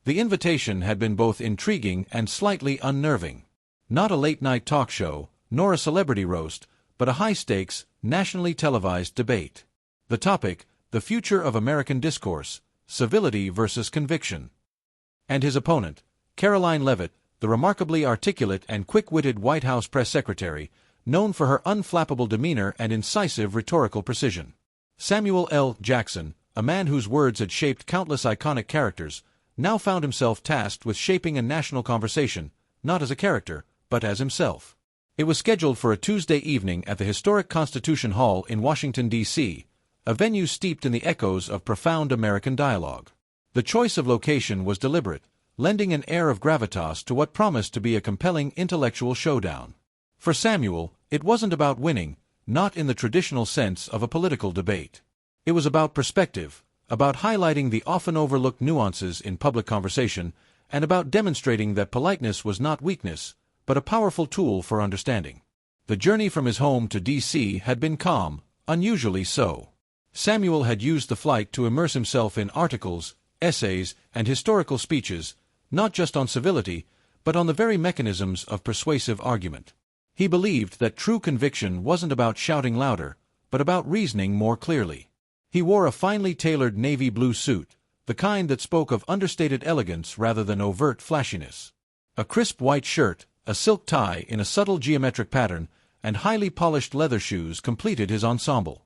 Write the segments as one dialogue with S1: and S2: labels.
S1: The invitation had been both intriguing and slightly unnerving. Not a late-night talk show, nor a celebrity roast, but a high-stakes, nationally televised debate. The topic, the future of American discourse, civility versus conviction. And his opponent, Karoline Leavitt, the remarkably articulate and quick-witted White House press secretary, known for her unflappable demeanor and incisive rhetorical precision. Samuel L. Jackson, a man whose words had shaped countless iconic characters, now found himself tasked with shaping a national conversation, not as a character, but as himself. It was scheduled for a Tuesday evening at the historic Constitution Hall in Washington, D.C., a venue steeped in the echoes of profound American dialogue. The choice of location was deliberate, lending an air of gravitas to what promised to be a compelling intellectual showdown. For Samuel, it wasn't about winning, not in the traditional sense of a political debate. It was about perspective, about highlighting the often overlooked nuances in public conversation, and about demonstrating that politeness was not weakness, but a powerful tool for understanding. The journey from his home to D.C. had been calm, unusually so. Samuel had used the flight to immerse himself in articles, essays, and historical speeches, not just on civility, but on the very mechanisms of persuasive argument. He believed that true conviction wasn't about shouting louder, but about reasoning more clearly. He wore a finely tailored navy blue suit, the kind that spoke of understated elegance rather than overt flashiness. A crisp white shirt, a silk tie in a subtle geometric pattern, and highly polished leather shoes completed his ensemble.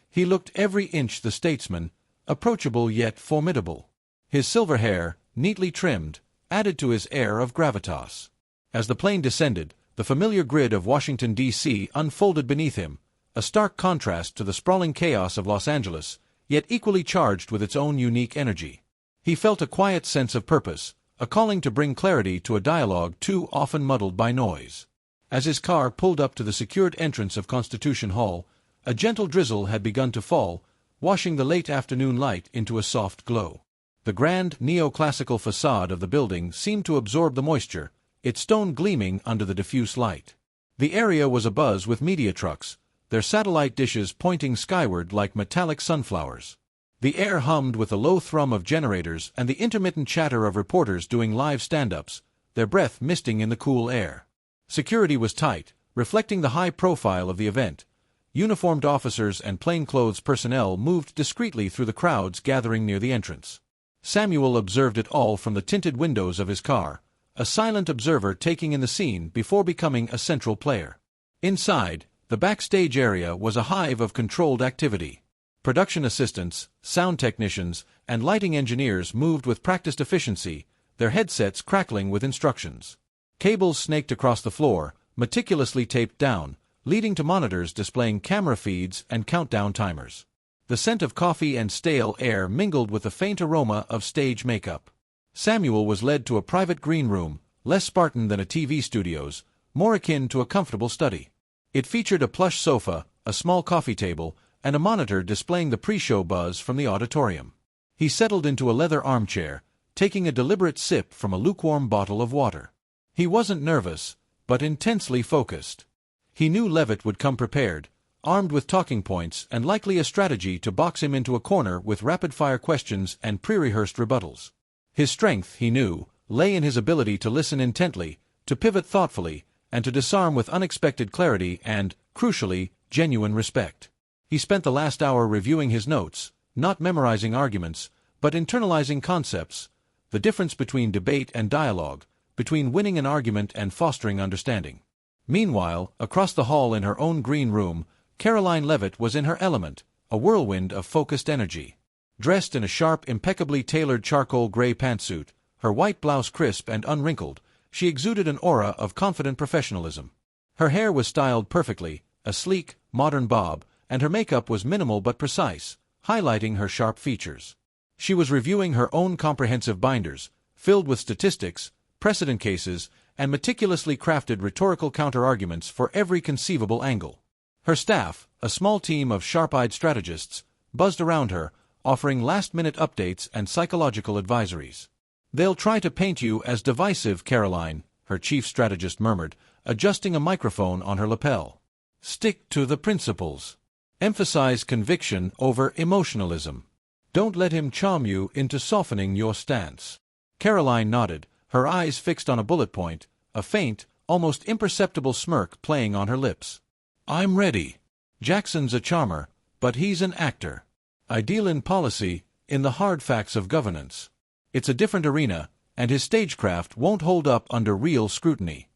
S1: He looked every inch the statesman, approachable yet formidable. His silver hair, neatly trimmed, added to his air of gravitas. As the plane descended, the familiar grid of Washington, D.C. unfolded beneath him, a stark contrast to the sprawling chaos of Los Angeles, yet equally charged with its own unique energy. He felt a quiet sense of purpose, a calling to bring clarity to a dialogue too often muddled by noise. As his car pulled up to the secured entrance of Constitution Hall, a gentle drizzle had begun to fall, washing the late afternoon light into a soft glow. The grand neoclassical facade of the building seemed to absorb the moisture, its stone gleaming under the diffuse light. The area was abuzz with media trucks, their satellite dishes pointing skyward like metallic sunflowers. The air hummed with the low thrum of generators and the intermittent chatter of reporters doing live stand-ups, their breath misting in the cool air. Security was tight, reflecting the high profile of the event. Uniformed officers and plainclothes personnel moved discreetly through the crowds gathering near the entrance. Samuel observed it all from the tinted windows of his car, a silent observer taking in the scene before becoming a central player. Inside, the backstage area was a hive of controlled activity. Production assistants, sound technicians, and lighting engineers moved with practiced efficiency, their headsets crackling with instructions. Cables snaked across the floor, meticulously taped down, leading to monitors displaying camera feeds and countdown timers. The scent of coffee and stale air mingled with the faint aroma of stage makeup. Samuel was led to a private green room, less Spartan than a TV studio's, more akin to a comfortable study. It featured a plush sofa, a small coffee table, and a monitor displaying the pre-show buzz from the auditorium. He settled into a leather armchair, taking a deliberate sip from a lukewarm bottle of water. He wasn't nervous, but intensely focused. He knew Leavitt would come prepared, armed with talking points and likely a strategy to box him into a corner with rapid-fire questions and pre-rehearsed rebuttals. His strength, he knew, lay in his ability to listen intently, to pivot thoughtfully, and to disarm with unexpected clarity and, crucially, genuine respect. He spent the last hour reviewing his notes, not memorizing arguments, but internalizing concepts, the difference between debate and dialogue, between winning an argument and fostering understanding. Meanwhile, across the hall in her own green room, Karoline Leavitt was in her element, a whirlwind of focused energy. Dressed in a sharp, impeccably tailored charcoal gray pantsuit, her white blouse crisp and unwrinkled, she exuded an aura of confident professionalism. Her hair was styled perfectly, a sleek, modern bob, and her makeup was minimal but precise, highlighting her sharp features. She was reviewing her own comprehensive binders, filled with statistics, precedent cases, and meticulously crafted rhetorical counter-arguments for every conceivable angle. Her staff, a small team of sharp-eyed strategists, buzzed around her, offering last-minute updates and psychological advisories. "They'll try to paint you as divisive, Karoline," her chief strategist murmured, adjusting a microphone on her lapel. "Stick to the principles. Emphasize conviction over emotionalism. Don't let him charm you into softening your stance." Karoline nodded, her eyes fixed on a bullet point, a faint, almost imperceptible smirk playing on her lips. "I'm ready. Jackson's a charmer, but he's an actor. Ideal in policy, in the hard facts of governance. It's a different arena, and his stagecraft won't hold up under real scrutiny."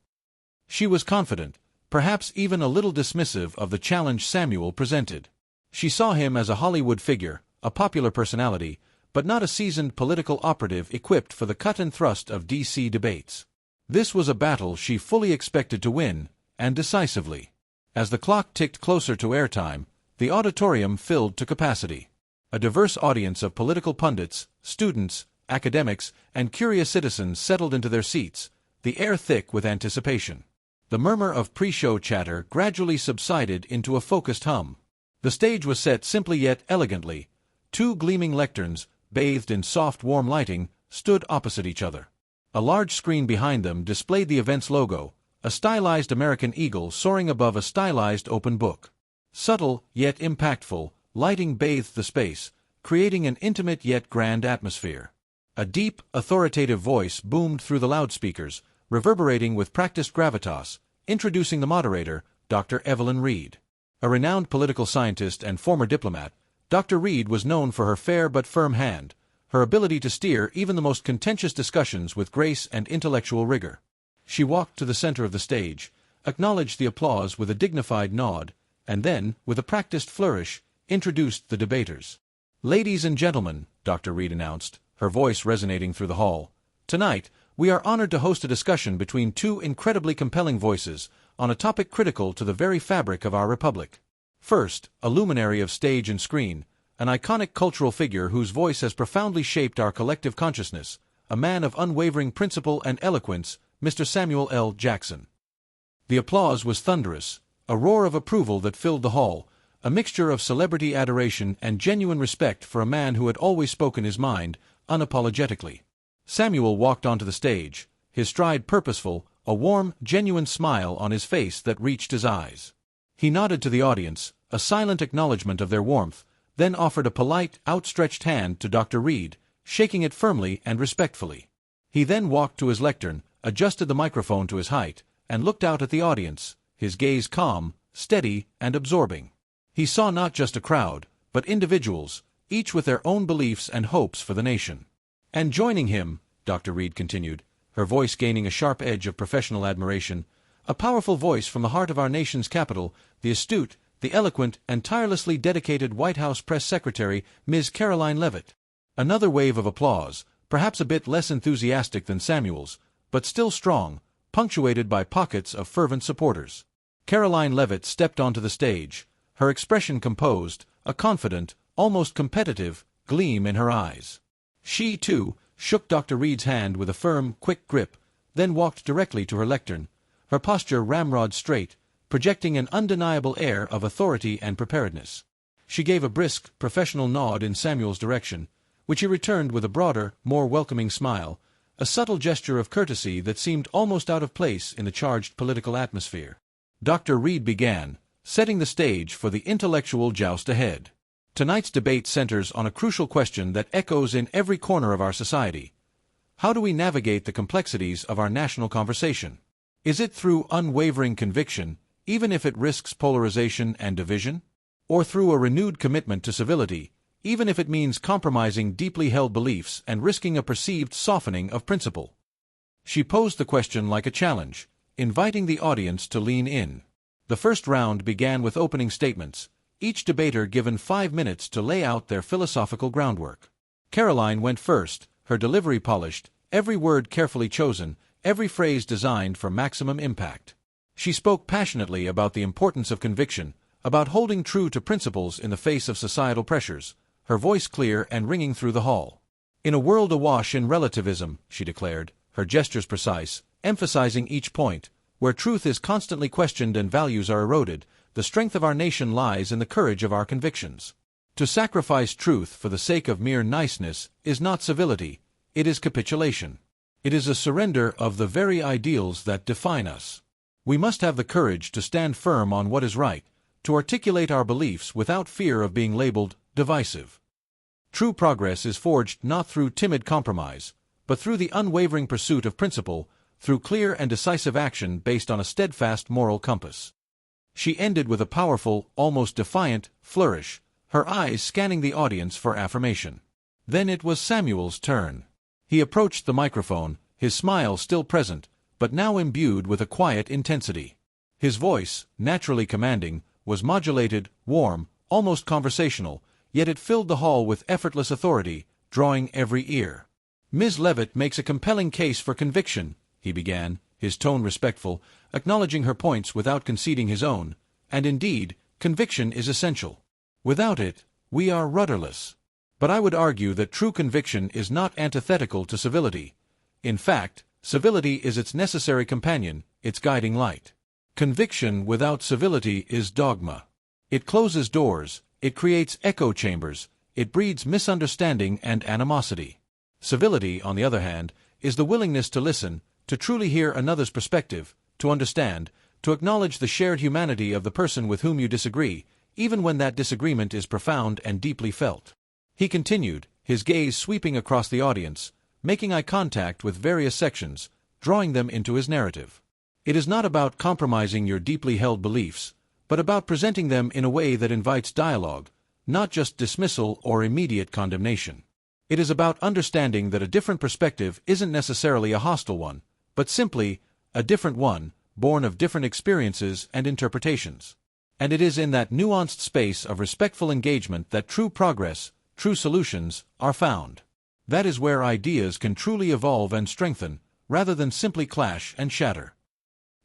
S1: She was confident, perhaps even a little dismissive of the challenge Samuel presented. She saw him as a Hollywood figure, a popular personality, but not a seasoned political operative equipped for the cut and thrust of D.C. debates. This was a battle she fully expected to win, and decisively. As the clock ticked closer to airtime, the auditorium filled to capacity. A diverse audience of political pundits, students, academics, and curious citizens settled into their seats, the air thick with anticipation. The murmur of pre-show chatter gradually subsided into a focused hum. The stage was set simply yet elegantly. Two gleaming lecterns, bathed in soft, warm lighting, stood opposite each other. A large screen behind them displayed the event's logo, a stylized American eagle soaring above a stylized open book. Subtle, yet impactful, lighting bathed the space, creating an intimate yet grand atmosphere. A deep, authoritative voice boomed through the loudspeakers, reverberating with practiced gravitas, introducing the moderator, Dr. Evelyn Reed. A renowned political scientist and former diplomat, Dr. Reed was known for her fair but firm hand, her ability to steer even the most contentious discussions with grace and intellectual rigor. She walked to the center of the stage, acknowledged the applause with a dignified nod, and then, with a practiced flourish, introduced the debaters. "Ladies and gentlemen," Dr. Reed announced, her voice resonating through the hall, "tonight, we are honored to host a discussion between two incredibly compelling voices on a topic critical to the very fabric of our republic. First, a luminary of stage and screen, an iconic cultural figure whose voice has profoundly shaped our collective consciousness, a man of unwavering principle and eloquence, Mr. Samuel L. Jackson." The applause was thunderous, a roar of approval that filled the hall, a mixture of celebrity adoration and genuine respect for a man who had always spoken his mind, unapologetically. Samuel walked onto the stage, his stride purposeful, a warm, genuine smile on his face that reached his eyes. He nodded to the audience, a silent acknowledgment of their warmth, then offered a polite, outstretched hand to Dr. Reed, shaking it firmly and respectfully. He then walked to his lectern, adjusted the microphone to his height, and looked out at the audience, his gaze calm, steady, and absorbing. He saw not just a crowd, but individuals, each with their own beliefs and hopes for the nation. "And joining him," Dr. Reed continued, her voice gaining a sharp edge of professional admiration, "a powerful voice from the heart of our nation's capital, the astute, the eloquent, and tirelessly dedicated White House Press Secretary, Ms. Karoline Leavitt." Another wave of applause, perhaps a bit less enthusiastic than Samuel's, but still strong, punctuated by pockets of fervent supporters. Karoline Leavitt stepped onto the stage, her expression composed, a confident, almost competitive, gleam in her eyes. She, too, shook Dr. Reed's hand with a firm, quick grip, then walked directly to her lectern, her posture ramrod straight, projecting an undeniable air of authority and preparedness. She gave a brisk, professional nod in Samuel's direction, which he returned with a broader, more welcoming smile, a subtle gesture of courtesy that seemed almost out of place in the charged political atmosphere. Dr. Reed began, setting the stage for the intellectual joust ahead. Tonight's debate centers on a crucial question that echoes in every corner of our society. How do we navigate the complexities of our national conversation? Is it through unwavering conviction, even if it risks polarization and division? Or through a renewed commitment to civility, even if it means compromising deeply held beliefs and risking a perceived softening of principle? She posed the question like a challenge, inviting the audience to lean in. The first round began with opening statements, each debater given 5 minutes to lay out their philosophical groundwork. Karoline went first, her delivery polished, every word carefully chosen, every phrase designed for maximum impact. She spoke passionately about the importance of conviction, about holding true to principles in the face of societal pressures, her voice clear and ringing through the hall. "In a world awash in relativism," she declared, her gestures precise, emphasizing each point, "where truth is constantly questioned and values are eroded, the strength of our nation lies in the courage of our convictions. To sacrifice truth for the sake of mere niceness is not civility, it is capitulation. It is a surrender of the very ideals that define us. We must have the courage to stand firm on what is right, to articulate our beliefs without fear of being labeled divisive. True progress is forged not through timid compromise, but through the unwavering pursuit of principle, through clear and decisive action based on a steadfast moral compass. She ended with a powerful, almost defiant, flourish, her eyes scanning the audience for affirmation. Then it was Samuel's turn. He approached the microphone, his smile still present, but now imbued with a quiet intensity. His voice, naturally commanding, was modulated, warm, almost conversational, yet it filled the hall with effortless authority, drawing every ear. "Ms. Leavitt makes a compelling case for conviction," he began, his tone respectful, acknowledging her points without conceding his own, "and indeed, conviction is essential. Without it, we are rudderless. But I would argue that true conviction is not antithetical to civility. In fact, civility is its necessary companion, its guiding light. Conviction without civility is dogma. It closes doors, it creates echo chambers, it breeds misunderstanding and animosity. Civility, on the other hand, is the willingness to listen, to truly hear another's perspective, to understand, to acknowledge the shared humanity of the person with whom you disagree, even when that disagreement is profound and deeply felt." He continued, his gaze sweeping across the audience, making eye contact with various sections, drawing them into his narrative. "It is not about compromising your deeply held beliefs, but about presenting them in a way that invites dialogue, not just dismissal or immediate condemnation. It is about understanding that a different perspective isn't necessarily a hostile one, but simply a different one, born of different experiences and interpretations. And it is in that nuanced space of respectful engagement that true progress, true solutions, are found. That is where ideas can truly evolve and strengthen, rather than simply clash and shatter."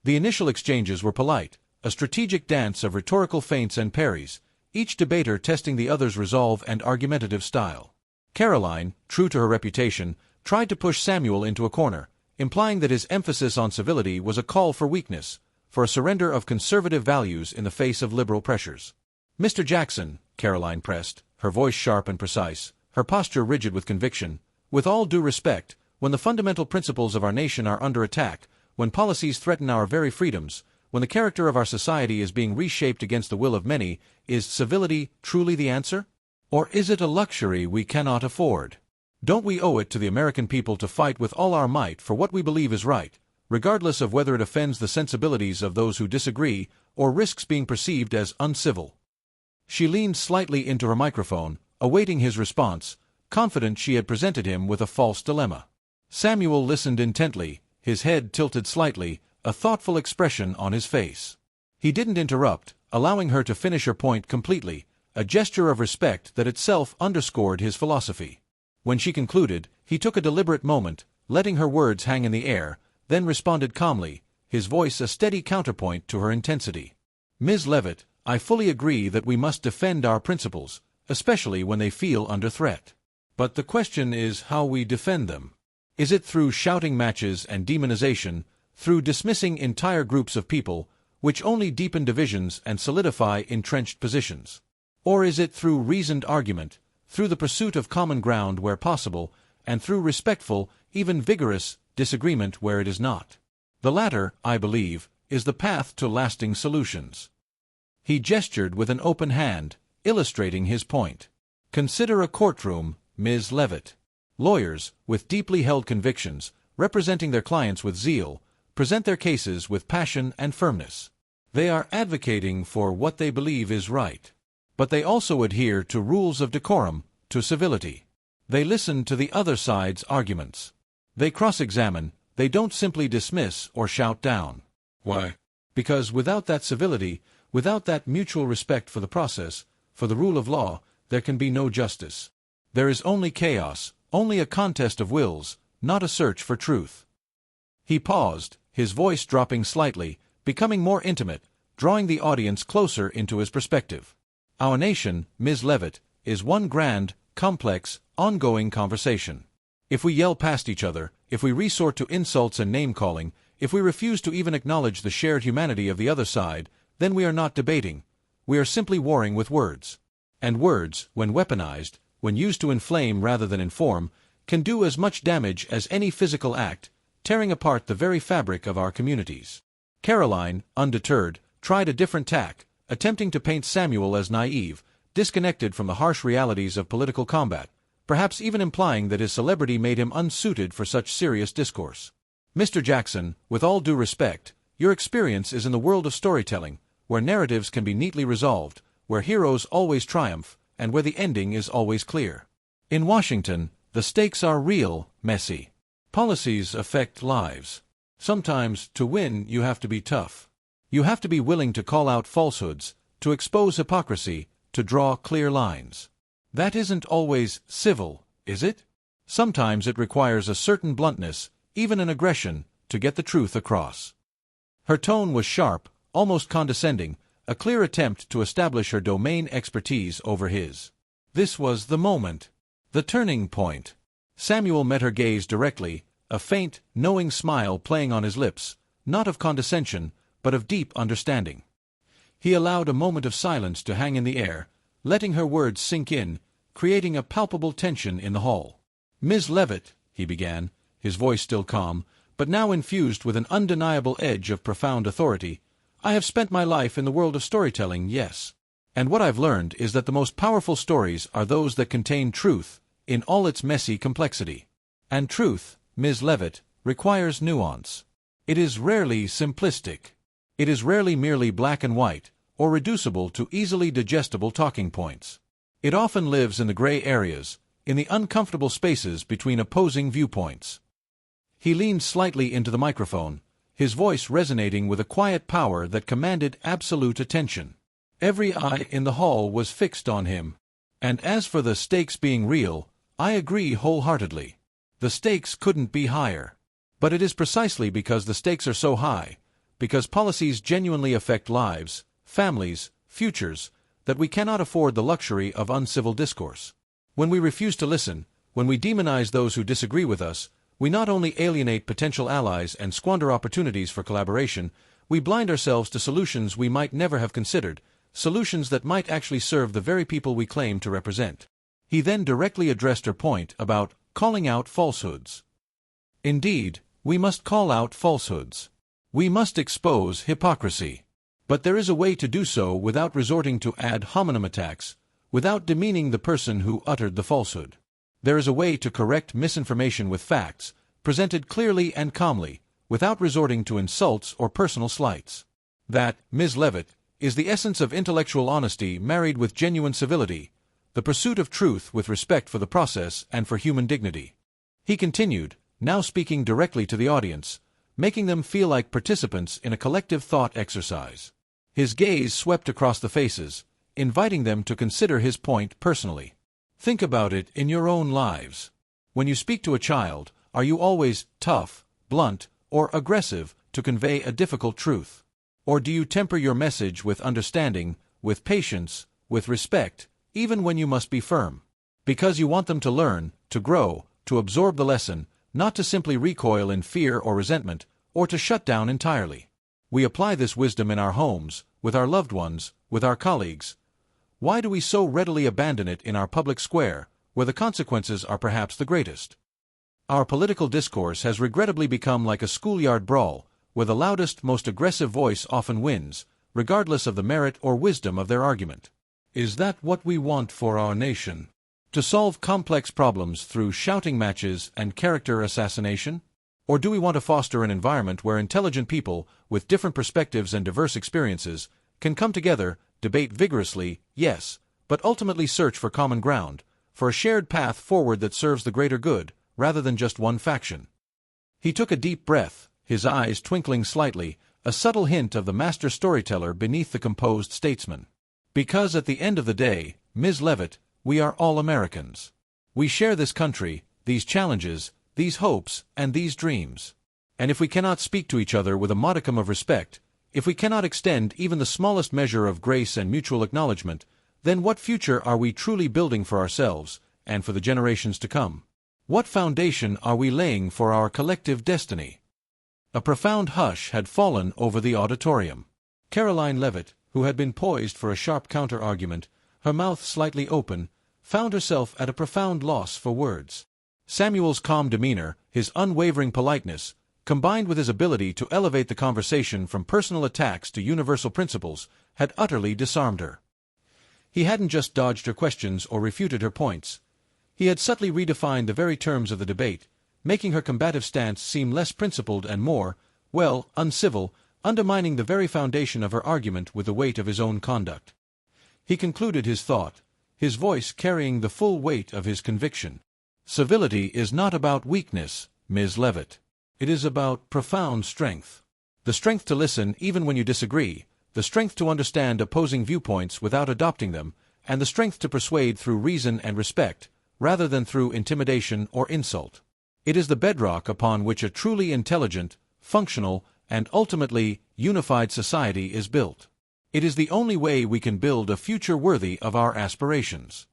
S1: The initial exchanges were polite, a strategic dance of rhetorical feints and parries, each debater testing the other's resolve and argumentative style. Karoline, true to her reputation, tried to push Samuel into a corner, implying that his emphasis on civility was a call for weakness, for a surrender of conservative values in the face of liberal pressures. "Mr. Jackson," Karoline pressed, her voice sharp and precise, her posture rigid with conviction, "with all due respect, when the fundamental principles of our nation are under attack, when policies threaten our very freedoms, when the character of our society is being reshaped against the will of many, is civility truly the answer? Or is it a luxury we cannot afford? Don't we owe it to the American people to fight with all our might for what we believe is right, regardless of whether it offends the sensibilities of those who disagree or risks being perceived as uncivil?" She leaned slightly into her microphone, awaiting his response, confident she had presented him with a false dilemma. Samuel listened intently, his head tilted slightly, a thoughtful expression on his face. He didn't interrupt, allowing her to finish her point completely, a gesture of respect that itself underscored his philosophy. When she concluded, he took a deliberate moment, letting her words hang in the air, then responded calmly, his voice a steady counterpoint to her intensity. "Ms. Leavitt, I fully agree that we must defend our principles, especially when they feel under threat. But the question is how we defend them. Is it through shouting matches and demonization, through dismissing entire groups of people, which only deepen divisions and solidify entrenched positions? Or is it through reasoned argument, through the pursuit of common ground where possible, and through respectful, even vigorous, disagreement where it is not? The latter, I believe, is the path to lasting solutions." He gestured with an open hand, illustrating his point. "Consider a courtroom, Ms. Leavitt. Lawyers, with deeply held convictions, representing their clients with zeal, present their cases with passion and firmness. They are advocating for what they believe is right. But they also adhere to rules of decorum, to civility. They listen to the other side's arguments. They cross-examine, they don't simply dismiss or shout down. Why? Because without that civility, without that mutual respect for the process, for the rule of law, there can be no justice. There is only chaos, only a contest of wills, not a search for truth." He paused, his voice dropping slightly, becoming more intimate, drawing the audience closer into his perspective. "Our nation, Ms. Leavitt, is one grand, complex, ongoing conversation. If we yell past each other, if we resort to insults and name-calling, if we refuse to even acknowledge the shared humanity of the other side, then we are not debating. We are simply warring with words. And words, when weaponized, when used to inflame rather than inform, can do as much damage as any physical act, tearing apart the very fabric of our communities." Karoline, undeterred, tried a different tack, attempting to paint Samuel as naive, disconnected from the harsh realities of political combat, perhaps even implying that his celebrity made him unsuited for such serious discourse. Mr. Jackson, with all due respect, your experience is in the world of storytelling, where narratives can be neatly resolved, where heroes always triumph, and where the ending is always clear. In Washington, the stakes are real, messy. Policies affect lives. Sometimes, to win, you have to be tough. You have to be willing to call out falsehoods, to expose hypocrisy, to draw clear lines. That isn't always civil, is it? Sometimes it requires a certain bluntness, even an aggression, to get the truth across. Her tone was sharp, almost condescending, a clear attempt to establish her domain expertise over his. This was the moment. The turning point. Samuel met her gaze directly, a faint, knowing smile playing on his lips, not of condescension, but of deep understanding. He allowed a moment of silence to hang in the air, letting her words sink in, creating a palpable tension in the hall. "Ms. Leavitt," he began, his voice still calm, but now infused with an undeniable edge of profound authority, "I have spent my life in the world of storytelling, yes. And what I've learned is that the most powerful stories are those that contain truth, in all its messy complexity. And truth, Ms. Leavitt, requires nuance. It is rarely simplistic. It is rarely merely black and white, or reducible to easily digestible talking points. It often lives in the gray areas, in the uncomfortable spaces between opposing viewpoints." He leaned slightly into the microphone, his voice resonating with a quiet power that commanded absolute attention. Every eye in the hall was fixed on him. "And as for the stakes being real, I agree wholeheartedly. The stakes couldn't be higher. But it is precisely because the stakes are so high, because policies genuinely affect lives, families, futures, that we cannot afford the luxury of uncivil discourse. When we refuse to listen, when we demonize those who disagree with us, we not only alienate potential allies and squander opportunities for collaboration, we blind ourselves to solutions we might never have considered, solutions that might actually serve the very people we claim to represent." He then directly addressed her point about calling out falsehoods. "Indeed, we must call out falsehoods. We must expose hypocrisy. But there is a way to do so without resorting to ad hominem attacks, without demeaning the person who uttered the falsehood. There is a way to correct misinformation with facts, presented clearly and calmly, without resorting to insults or personal slights. That, Ms. Leavitt, is the essence of intellectual honesty married with genuine civility, the pursuit of truth with respect for the process and for human dignity." He continued, now speaking directly to the audience, making them feel like participants in a collective thought exercise. His gaze swept across the faces, inviting them to consider his point personally. Think about it in your own lives. When you speak to a child, are you always tough, blunt, or aggressive to convey a difficult truth? Or do you temper your message with understanding, with patience, with respect, even when you must be firm? Because you want them to learn, to grow, to absorb the lesson, not to simply recoil in fear or resentment, or to shut down entirely. We apply this wisdom in our homes, with our loved ones, with our colleagues. Why do we so readily abandon it in our public square, where the consequences are perhaps the greatest? Our political discourse has regrettably become like a schoolyard brawl, where the loudest, most aggressive voice often wins, regardless of the merit or wisdom of their argument. Is that what we want for our nation? To solve complex problems through shouting matches and character assassination? Or do we want to foster an environment where intelligent people, with different perspectives and diverse experiences, can come together, debate vigorously, yes, but ultimately search for common ground, for a shared path forward that serves the greater good, rather than just one faction? He took a deep breath, his eyes twinkling slightly, a subtle hint of the master storyteller beneath the composed statesman. Because at the end of the day, Ms. Leavitt, we are all Americans. We share this country, these challenges, these hopes, and these dreams. And if we cannot speak to each other with a modicum of respect, if we cannot extend even the smallest measure of grace and mutual acknowledgement, then what future are we truly building for ourselves, and for the generations to come? What foundation are we laying for our collective destiny? A profound hush had fallen over the auditorium. Karoline Leavitt, who had been poised for a sharp counter-argument, her mouth slightly open, found herself at a profound loss for words. Samuel's calm demeanor, his unwavering politeness, combined with his ability to elevate the conversation from personal attacks to universal principles, had utterly disarmed her. He hadn't just dodged her questions or refuted her points. He had subtly redefined the very terms of the debate, making her combative stance seem less principled and more, well, uncivil, undermining the very foundation of her argument with the weight of his own conduct. He concluded his thought, his voice carrying the full weight of his conviction. Civility is not about weakness, Ms. Leavitt. It is about profound strength. The strength to listen even when you disagree, the strength to understand opposing viewpoints without adopting them, and the strength to persuade through reason and respect, rather than through intimidation or insult. It is the bedrock upon which a truly intelligent, functional, and ultimately unified society is built. It is the only way we can build a future worthy of our aspirations.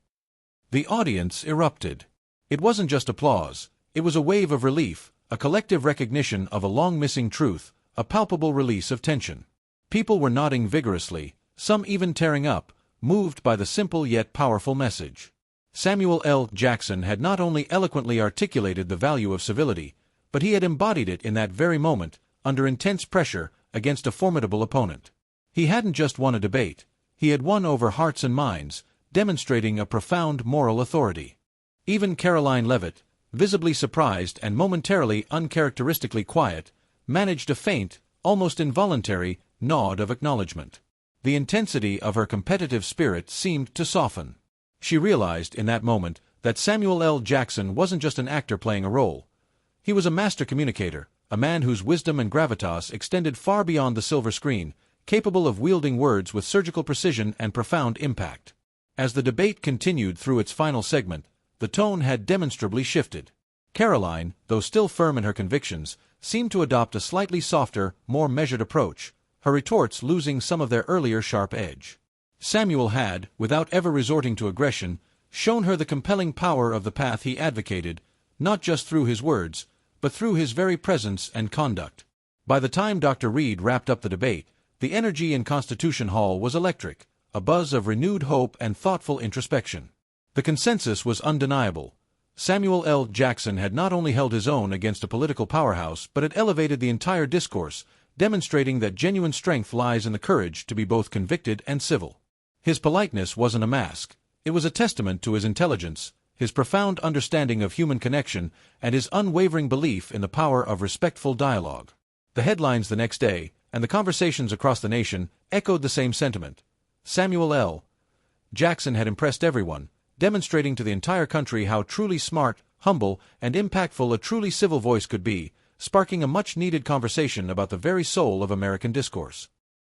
S1: The audience erupted. It wasn't just applause, it was a wave of relief, a collective recognition of a long-missing truth, a palpable release of tension. People were nodding vigorously, some even tearing up, moved by the simple yet powerful message. Samuel L. Jackson had not only eloquently articulated the value of civility, but he had embodied it in that very moment, under intense pressure, against a formidable opponent. He hadn't just won a debate, he had won over hearts and minds, demonstrating a profound moral authority. Even Karoline Leavitt, visibly surprised and momentarily uncharacteristically quiet, managed a faint, almost involuntary, nod of acknowledgement. The intensity of her competitive spirit seemed to soften. She realized in that moment that Samuel L. Jackson wasn't just an actor playing a role. He was a master communicator, a man whose wisdom and gravitas extended far beyond the silver screen, capable of wielding words with surgical precision and profound impact. As the debate continued through its final segment, the tone had demonstrably shifted. Karoline, though still firm in her convictions, seemed to adopt a slightly softer, more measured approach, her retorts losing some of their earlier sharp edge. Samuel had, without ever resorting to aggression, shown her the compelling power of the path he advocated, not just through his words, but through his very presence and conduct. By the time Dr. Reed wrapped up the debate, the energy in Constitution Hall was electric, a buzz of renewed hope and thoughtful introspection. The consensus was undeniable. Samuel L. Jackson had not only held his own against a political powerhouse, but had elevated the entire discourse, demonstrating that genuine strength lies in the courage to be both convicted and civil. His politeness wasn't a mask. It was a testament to his intelligence, his profound understanding of human connection, and his unwavering belief in the power of respectful dialogue. The headlines the next day, and the conversations across the nation, echoed the same sentiment. Samuel L. Jackson had impressed everyone, demonstrating to the entire country how truly smart, humble, and impactful a truly civil voice could be, sparking a much-needed conversation about the very soul of American discourse.